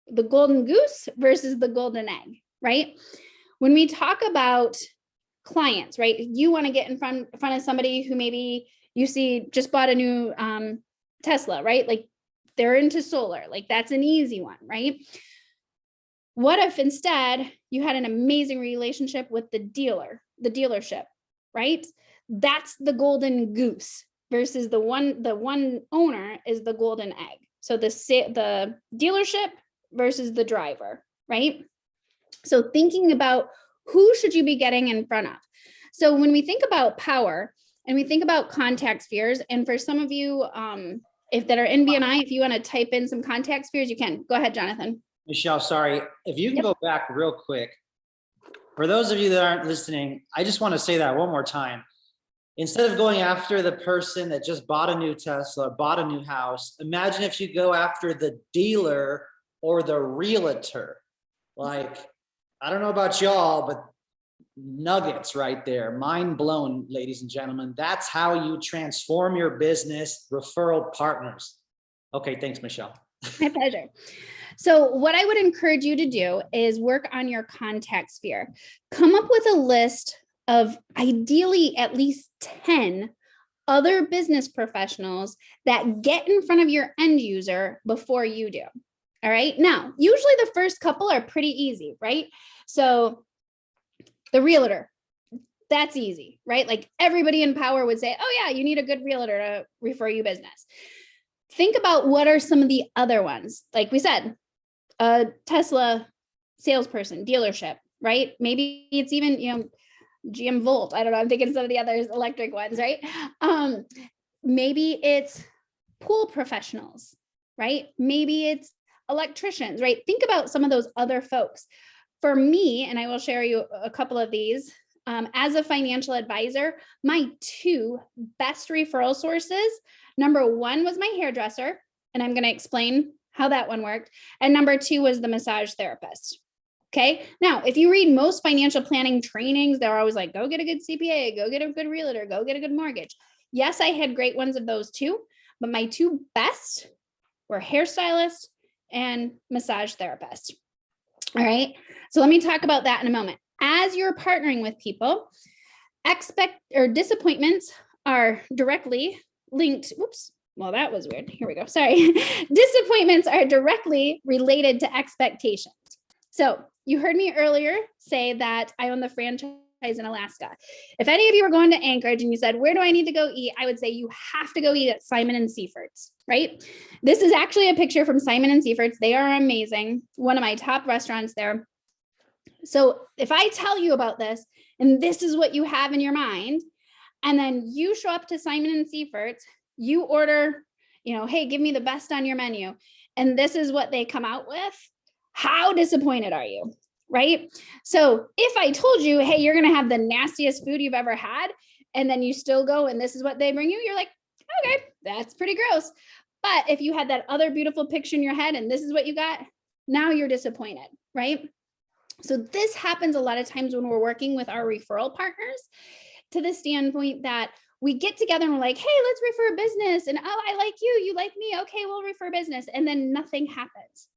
the golden goose versus the golden egg, right? When we talk about clients, right? You want to get in front of somebody who maybe you see just bought a new Tesla, right? Like they're into solar, like that's an easy one, right? What if instead you had an amazing relationship with the dealership, right? That's the golden goose versus the one owner is the golden egg. So the dealership versus the driver, right? So thinking about who should you be getting in front of? So when we think about power and we think about contact spheres, and for some of you, if that are in BNI, if you want to type in some contact spheres, you can. Go ahead, Jonathan. Michelle, sorry, if you can go back real quick. For those of you that aren't listening, I just want to say that one more time. Instead of going after the person that just bought a new Tesla, bought a new house, imagine if you go after the dealer or the realtor. Like, I don't know about y'all, but nuggets right there. Mind blown, ladies and gentlemen. That's how you transform your business. Referral partners. Okay, thanks, Michelle. My pleasure. So what I would encourage you to do is work on your contact sphere. Come up with a list of ideally at least 10 other business professionals that get in front of your end user before you do. All right. Now, usually the first couple are pretty easy, right? So the realtor, that's easy, right? Like everybody in power would say, oh yeah, you need a good realtor to refer you business. Think about what are some of the other ones. Like we said, a Tesla salesperson, dealership, right? Maybe it's even, you know, GM Volt. I don't know. I'm thinking some of the others, electric ones, right? Maybe it's pool professionals, right? Maybe it's electricians, right? Think about some of those other folks. For me, and I will share you a couple of these, as a financial advisor, my two best referral sources, number one was my hairdresser, and I'm going to explain how that one worked. And number two was the massage therapist. Okay. Now, if you read most financial planning trainings, they're always like, go get a good CPA, go get a good realtor, go get a good mortgage. Yes, I had great ones of those too, but my two best were hairstylist and massage therapist. All right. So let me talk about that in a moment. As you're partnering with people, disappointments are directly linked. Whoops. Well, that was weird. Here we go. Sorry. Disappointments are directly related to expectations. So you heard me earlier say that I own the franchise in Alaska. If any of you were going to Anchorage and you said, where do I need to go eat? I would say you have to go eat at Simon & Seaford's, right? This is actually a picture from Simon & Seaford's. They are amazing. One of my top restaurants there. So if I tell you about this and this is what you have in your mind, and then you show up to Simon & Seaford's, you order, you know, hey, give me the best on your menu. And this is what they come out with. How disappointed are you? Right? So if I told you, hey, you're going to have the nastiest food you've ever had, and then you still go and this is what they bring you, you're like, okay, that's pretty gross. But if you had that other beautiful picture in your head and this is what you got, now you're disappointed, right? So this happens a lot of times when we're working with our referral partners, to the standpoint that we get together and we're like, hey, let's refer a business. And oh, I like you, you like me. Okay, we'll refer business. And then nothing happens.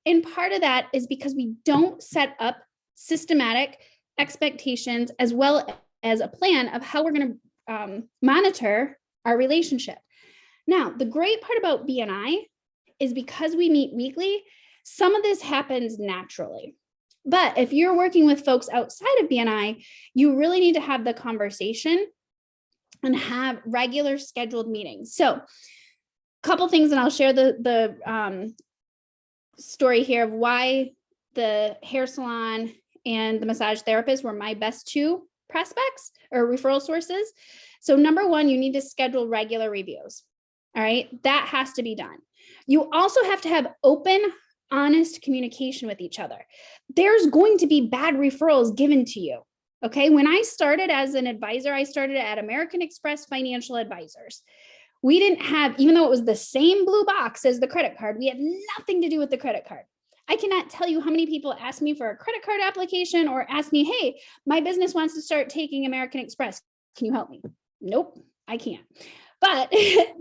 And part of that is because we don't set up systematic expectations as well as a plan of how we're going to monitor our relationship. Now, the great part about BNI is because we meet weekly, some of this happens naturally. But if you're working with folks outside of BNI, you really need to have the conversation and have regular scheduled meetings. So a couple things, and I'll share the story here of why the hair salon and the massage therapist were my best two prospects or referral sources. So number one, you need to schedule regular reviews. All right, that has to be done. You also have to have open, honest communication with each other. There's going to be bad referrals given to you. Okay. When I started as an advisor, I started at American Express Financial Advisors. We didn't have, even though it was the same blue box as the credit card, we had nothing to do with the credit card. I cannot tell you how many people ask me for a credit card application or ask me, hey, my business wants to start taking American Express. Can you help me? Nope, I can't. But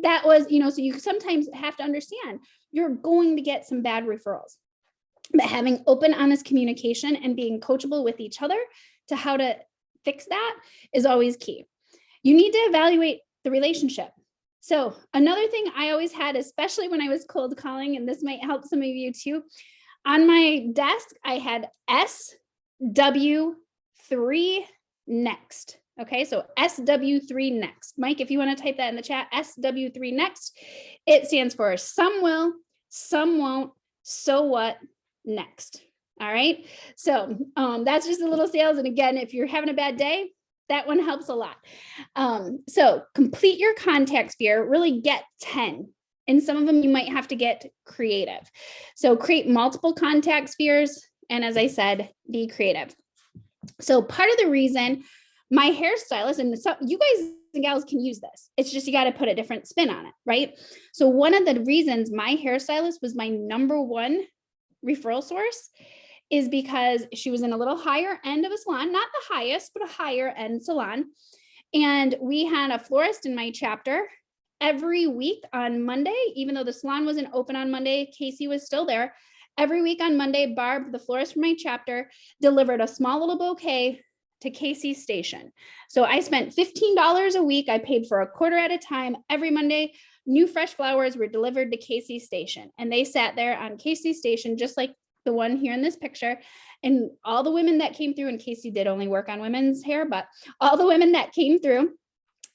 that was, so you sometimes have to understand you're going to get some bad referrals. But having open, honest communication and being coachable with each other to how to fix that is always key. You need to evaluate the relationship. So another thing I always had, especially when I was cold calling, and this might help some of you too, on my desk, I had SW3 next. Okay, so SW3 next. Mike, if you want to type that in the chat, SW3 next, it stands for some will, some won't, so what, next. All right, so that's just a little sales. And again, if you're having a bad day, that one helps a lot. So complete your contact sphere, really get 10. And some of them you might have to get creative. So create multiple contact spheres. And as I said, be creative. So part of the reason my hairstylist, and so you guys and gals can use this, it's just you got to put a different spin on it, right? So one of the reasons my hairstylist was my number one referral source is because she was in a little higher end of a salon, not the highest, but a higher end salon. And we had a florist in my chapter every week on Monday, even though the salon wasn't open on Monday, Casey was still there. Every week on Monday, Barb, the florist from my chapter, delivered a small little bouquet to Casey's station. So I spent $15 a week. I paid for a quarter at a time. Every Monday, new fresh flowers were delivered to Casey's station. And they sat there on Casey's station, just like the one here in this picture. And all the women that came through, and Casey did only work on women's hair, but all the women that came through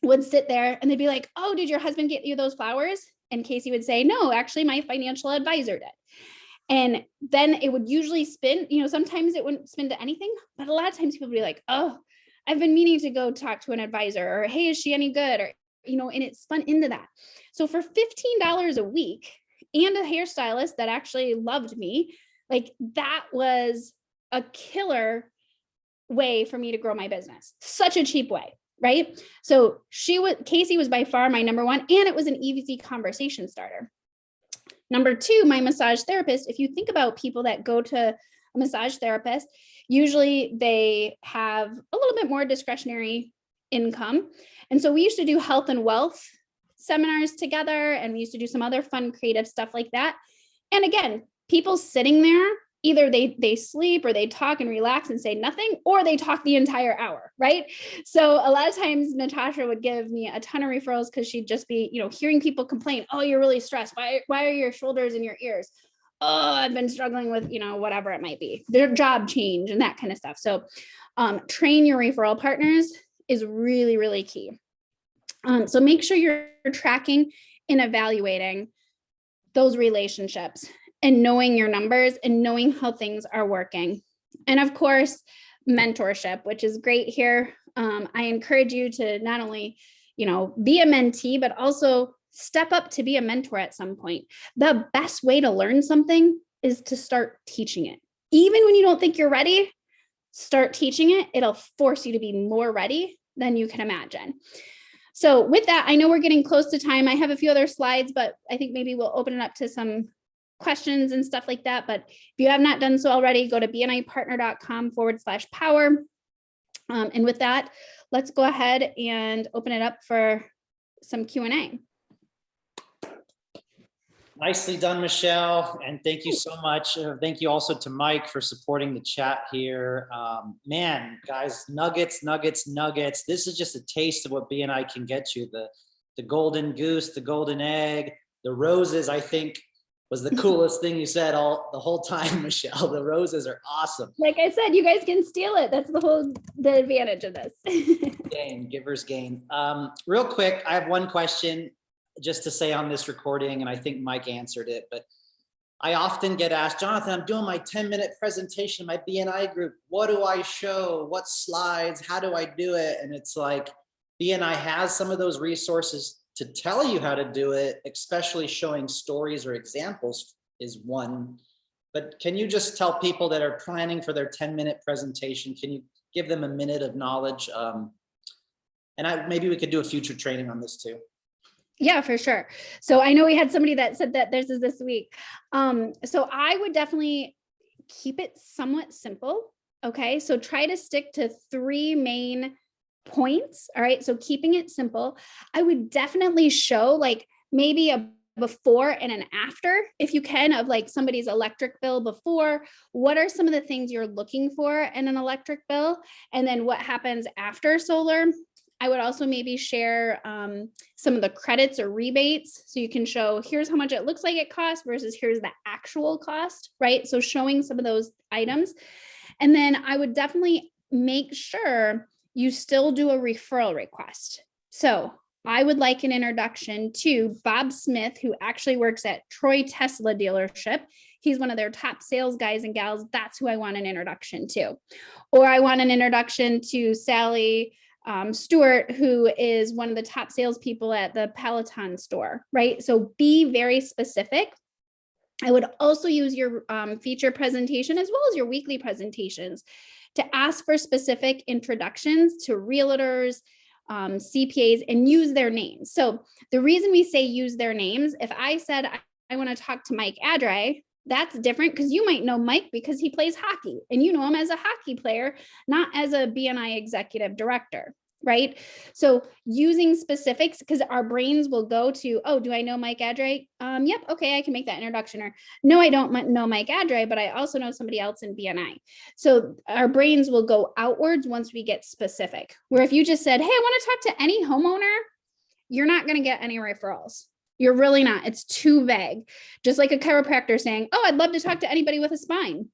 would sit there and they'd be like, oh, did your husband get you those flowers? And Casey would say, no, actually my financial advisor did. And then it would usually spin, sometimes it wouldn't spin to anything, but a lot of times people would be like, oh, I've been meaning to go talk to an advisor, or, hey, is she any good? Or, and it spun into that. So for $15 a week and a hairstylist that actually loved me, like that was a killer way for me to grow my business. Such a cheap way. Right. So Casey was by far my number one, and it was an easy conversation starter. Number two, my massage therapist. If you think about people that go to a massage therapist, usually they have a little bit more discretionary income. And so we used to do health and wealth seminars together, and we used to do some other fun, creative stuff like that. And again, people sitting there, either they sleep or they talk and relax and say nothing, or they talk the entire hour, right? So a lot of times Natasha would give me a ton of referrals because she'd just be, hearing people complain, oh, you're really stressed. Why are your shoulders in your ears? Oh, I've been struggling with, whatever it might be, their job change and that kind of stuff. So train your referral partners is really, really key. So make sure you're tracking and evaluating those relationships, and knowing your numbers and knowing how things are working. And of course, mentorship, which is great here. I encourage you to not only, be a mentee, but also step up to be a mentor at some point. The best way to learn something is to start teaching it. Even when you don't think you're ready, start teaching it. It'll force you to be more ready than you can imagine. So with that, I know we're getting close to time. I have a few other slides, but I think maybe we'll open it up to some questions and stuff like that. But if you have not done so already, go to bnipartner.com/power. And with that, let's go ahead and open it up for some Q&A. Nicely done, Michelle, and thank you so much. Thank you also to Mike for supporting the chat here. Man, guys, nuggets. This is just a taste of what BNI can get you. The golden goose, the golden egg, the roses, I think was the coolest thing you said the whole time, Michelle. The roses are awesome. Like I said, you guys can steal it. That's the advantage of this. Givers gain. Real quick, I have one question just to say on this recording, and I think Mike answered it, but I often get asked, Jonathan, I'm doing my 10-minute presentation in my BNI group. What do I show? What slides? How do I do it? And it's like, BNI has some of those resources to tell you how to do it, especially showing stories or examples is one. But can you just tell people that are planning for their 10-minute presentation, can you give them a minute of knowledge? Maybe we could do a future training on this too. Yeah, for sure. So I know we had somebody that said that theirs is this week. So I would definitely keep it somewhat simple. Okay. So try to stick to 3 main points. All right. So keeping it simple, I would definitely show like maybe a before and an after, if you can, of like somebody's electric bill before. What are some of the things you're looking for in an electric bill? And then what happens after solar? I would also maybe share some of the credits or rebates. So you can show here's how much it looks like it costs versus here's the actual cost, right? So showing some of those items. And then I would definitely make sure you still do a referral request. So I would like an introduction to Bob Smith, who actually works at Troy Tesla dealership. He's one of their top sales guys and gals. That's who I want an introduction to. Or I want an introduction to Sally Stewart, who is one of the top salespeople at the Peloton store, right? So be very specific. I would also use your feature presentation as well as your weekly presentations to ask for specific introductions to realtors, CPAs, and use their names. So the reason we say use their names, if I said, I want to talk to Mike Adre, that's different because you might know Mike because he plays hockey and you know him as a hockey player, not as a BNI executive director, right? So using specifics, because our brains will go to, oh, do I know Mike Adre? Yep, okay, I can make that introduction. Or no, I don't know Mike Adre, but I also know somebody else in BNI. So our brains will go outwards once we get specific. Where if you just said, hey, I want to talk to any homeowner, you're not going to get any referrals. You're really not. It's too vague. Just like a chiropractor saying, oh, I'd love to talk to anybody with a spine.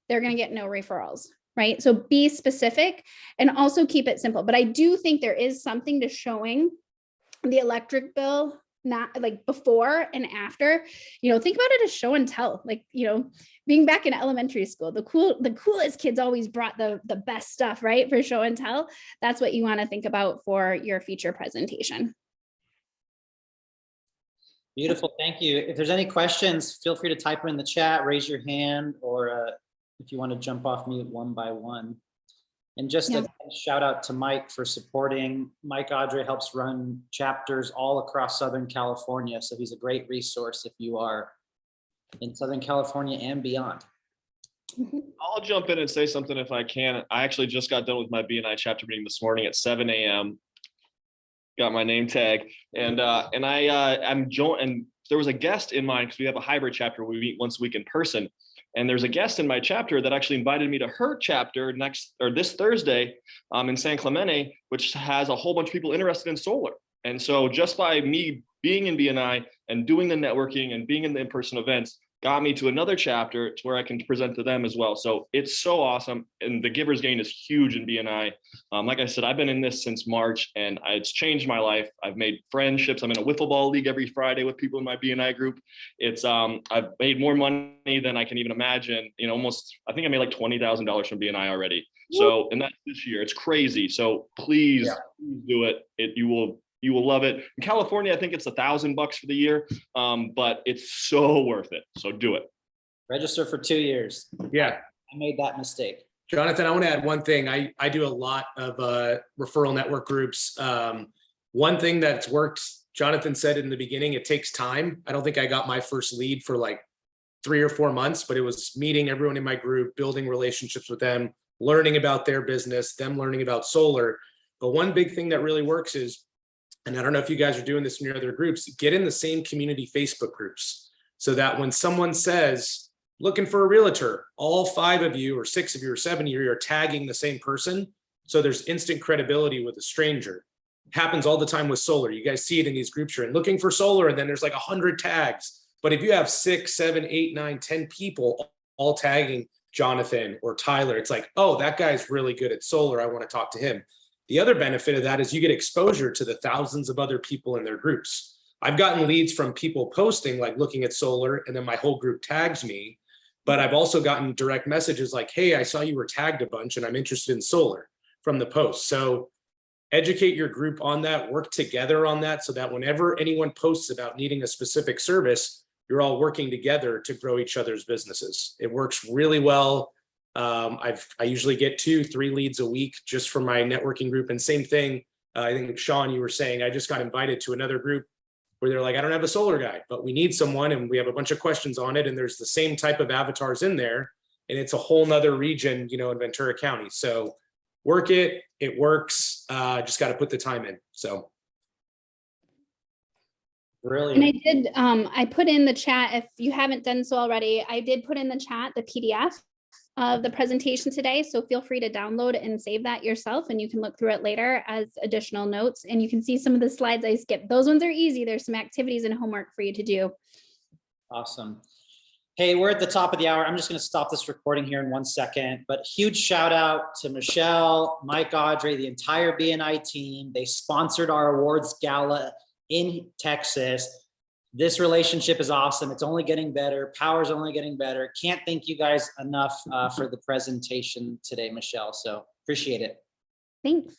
They're going to get no referrals, right? So be specific and also keep it simple. But I do think there is something to showing the electric bill, not like before and after. Think about it as show and tell. Like, being back in elementary school, the coolest kids always brought the best stuff, right? For show and tell. That's what you want to think about for your feature presentation. Beautiful, thank you. If there's any questions, feel free to type them in the chat, raise your hand, or if you want to jump off mute one by one. And just a shout out to Mike for supporting. Mike Adre helps run chapters all across Southern California. So he's a great resource if you are in Southern California and beyond. I'll jump in and say something if I can. I actually just got done with my BNI chapter meeting this morning at 7 a.m. Got my name tag, and I'm joined. And there was a guest in mine because we have a hybrid chapter. We meet once a week in person, and there's a guest in my chapter that actually invited me to her chapter this Thursday in San Clemente, which has a whole bunch of people interested in solar. And so just by me being in BNI and doing the networking and being in the in-person events got me to another chapter to where I can present to them as well. So it's so awesome. And the giver's gain is huge in BNI. Like I said, I've been in this since March and it's changed my life. I've made friendships. I'm in a wiffle ball league every Friday with people in my BNI group. It's I've made more money than I can even imagine. I think I made like $20,000 from BNI already. So, and that's this year. It's crazy. So please do it. You will love it. In California, I think it's $1,000 for the year, but it's so worth it. So do it. Register for 2 years. Yeah. I made that mistake. Jonathan, I want to add one thing. I do a lot of referral network groups. One thing that's worked, Jonathan said in the beginning, it takes time. I don't think I got my first lead for like 3 or 4 months, but it was meeting everyone in my group, building relationships with them, learning about their business, them learning about solar. But one big thing that really works is, and I don't know if you guys are doing this in your other groups, get in the same community Facebook groups so that when someone says, looking for a realtor, all 5 of you or 6 of you or 7 of you are tagging the same person. So there's instant credibility with a stranger. It happens all the time with solar. You guys see it in these groups. You're in looking for solar, and then there's like 100 tags. But if you have 6, 7, 8, 9, 10 people all tagging Jonathan or Tyler, it's like, oh, that guy's really good at solar. I want to talk to him. The other benefit of that is you get exposure to the thousands of other people in their groups. I've gotten leads from people posting, like looking at solar, and then my whole group tags me. But I've also gotten direct messages like, hey, I saw you were tagged a bunch and I'm interested in solar from the post. So educate your group on that, work together on that so that whenever anyone posts about needing a specific service, you're all working together to grow each other's businesses. It works really well. I usually get 2-3 leads a week just from my networking group. And same thing, I think Sean, you were saying, I just got invited to another group where they're like, I don't have a solar guy, but we need someone and we have a bunch of questions on it. And there's the same type of avatars in there. And it's a whole nother region, you know, in Ventura County. So work it, it works. Just got to put the time in. So. Brilliant. And I did, I put in the chat, if you haven't done so already, I did put in the chat the PDF of the presentation today. So feel free to download and save that yourself, and you can look through it later as additional notes. And you can see some of the slides I skipped. Those ones are easy. There's some activities and homework for you to do. Awesome. Hey, we're at the top of the hour. I'm just going to stop this recording here in 1 second, but huge shout out to Michelle, Mike, Audrey, the entire BNI team. They sponsored our awards gala in Texas. This relationship is awesome. It's only getting better. Power's only getting better. Can't thank you guys enough for the presentation today, Michelle. So appreciate it. Thanks.